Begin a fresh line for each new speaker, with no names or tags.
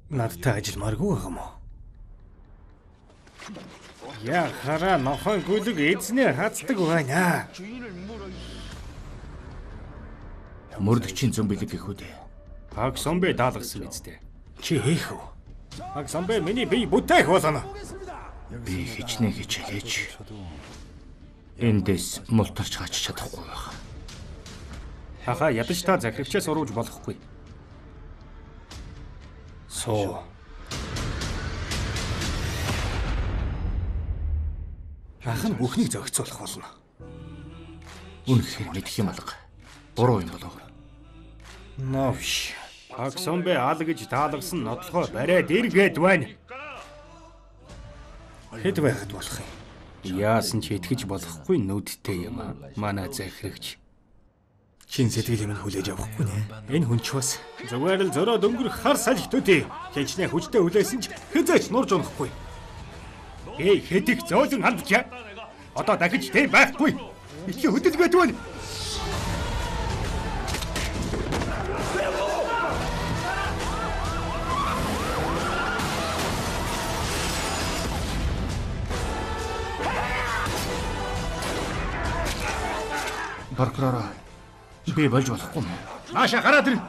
Надтай ажилламааргүй байгаа юм уу? Яа хараа нохой гүлэг эзнээ хацдаг байна.
Мөрдөгчийн зам бэлэг гэх үү?
Пак Сомбэ даалгасан үстэй. Чи хийх үү? Пак Сомбэ миний бие бүтээх болно.
Би хичнээн хичээлж эндээс мултарч гаач чадахгүй байх.
Хахаа ядаж та захирагчаас урууж болохгүй. Соо. Ах нь бүхнийг зохицуулах болно.
Үнэхээр мэдэх юм алга. Буруу юм болов.
Новш. Пак Сомбэ аал гэж таалгасан нотлохоо бариад иргээд байна. Хэд байхад болох юм? Яасан ч итгэж болохгүй нүдтэй юм аа. Манай захирагч. Чин сэтгэл юм хүлээж авахгүй нэ. Энэ хүн ч бас зүгээр л зөрөөд өнгөрөх хар салхитуудыг хинчнээ хүчтэй хүлээсэн ч хязгаарч нурж унахгүй. Эй хэдих зөөлөн хандчаа. Одоо дахиж тийм байхгүй. Их хөдөлгөөд байна.
Прокурор би болж болохгүй юм.
Нааша гараад ир.